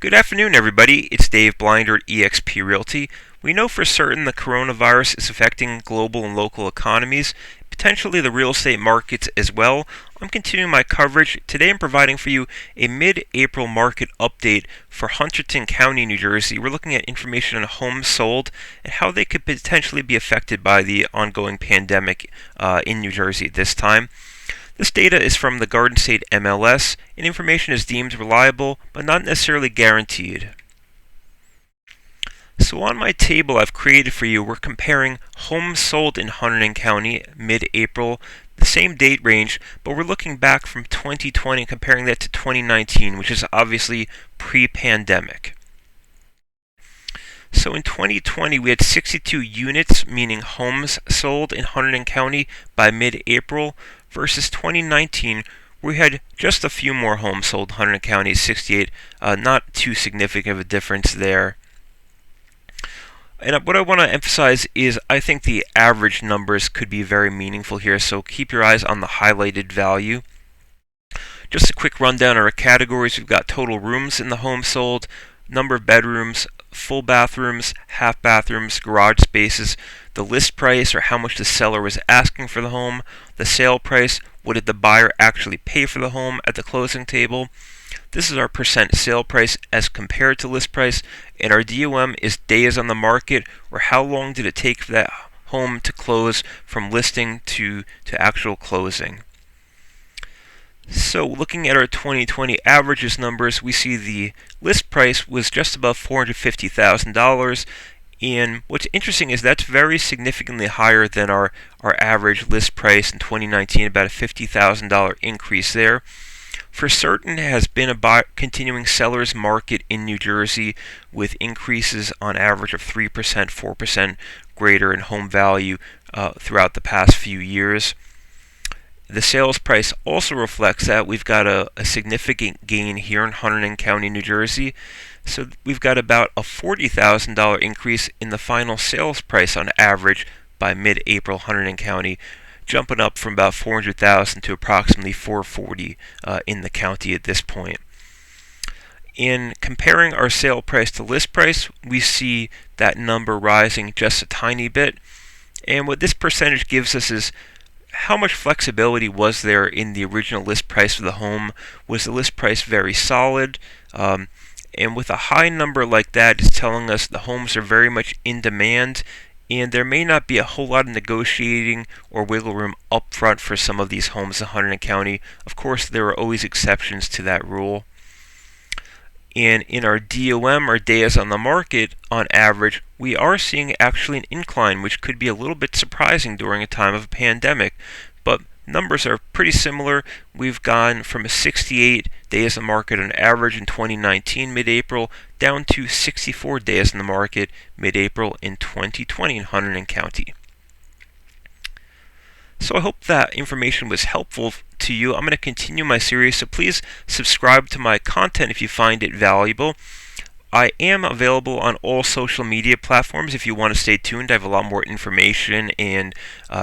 Good afternoon, everybody. It's Dave Blinder at eXp Realty. We know for certain the coronavirus is affecting global and local economies, potentially the real estate markets as well. I'm continuing my coverage. Today I'm providing for you a mid-April market update for Hunterdon County, New Jersey. We're looking at information on homes sold and how they could potentially be affected by the ongoing pandemic in New Jersey at this time. This data is from the Garden State MLS, and information is deemed reliable, but not necessarily guaranteed. So on my table I've created for you, we're comparing homes sold in Hunterdon County mid-April, the same date range, but we're looking back from 2020 and comparing that to 2019, which is obviously pre-pandemic. So in 2020, we had 62 units, meaning homes sold in Hunterdon County by mid-April, versus 2019, we had just a few more homes sold in Hunterdon County, 68, not too significant of a difference there. And what I want to emphasize is I think the average numbers could be very meaningful here, so keep your eyes on the highlighted value. Just a quick rundown of our categories. We've got total rooms in the home sold, number of bedrooms, full bathrooms, half bathrooms, garage spaces, the list price or how much the seller was asking for the home, the sale price, what did the buyer actually pay for the home at the closing table. This is our percent sale price as compared to list price, and our DOM is days on the market, or how long did it take for that home to close from listing to actual closing. So looking at our 2020 averages numbers, we see the list price was just above $450,000, and what's interesting is that's very significantly higher than our average list price in 2019, about a $50,000 increase there. For certain, it has been a continuing seller's market in New Jersey with increases on average of 3%, 4% greater in home value throughout the past few years. The sales price also reflects that. We've got a significant gain here in Hunterdon County, New Jersey. So we've got about a $40,000 increase in the final sales price on average by mid-April, Hunterdon County, jumping up from about $400,000 to approximately $440,000 in the county at this point. In comparing our sale price to list price, we see that number rising just a tiny bit. And what this percentage gives us is how much flexibility was there in the original list price of the home? Was the list price very solid? And with a high number like that, it's telling us the homes are very much in demand, and there may not be a whole lot of negotiating or wiggle room up front for some of these homes in Hunterdon County. Of course, there are always exceptions to that rule. And in our DOM, or days on the market, on average, we are seeing actually an incline, which could be a little bit surprising during a time of a pandemic. But numbers are pretty similar. We've gone from 68 days on the market on average in 2019 mid-April down to 64 days on the market mid-April in 2020 in Hunterdon County. So I hope that information was helpful to you. I'm going to continue my series, so please subscribe to my content if you find it valuable. I am available on all social media platforms if you want to stay tuned. I have a lot more information, and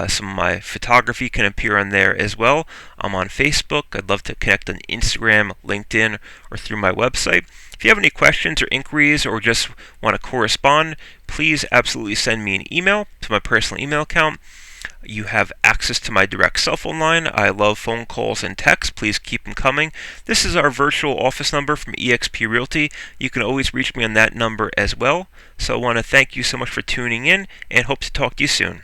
some of my photography can appear on there as well. I'm on Facebook. I'd love to connect on Instagram, LinkedIn, or through my website. If you have any questions or inquiries or just want to correspond, please absolutely send me an email to my personal email account. You have access to my direct cell phone line. I love phone calls and texts. Please keep them coming. This is our virtual office number from eXp Realty. You can always reach me on that number as well. So I want to thank you so much for tuning in and hope to talk to you soon.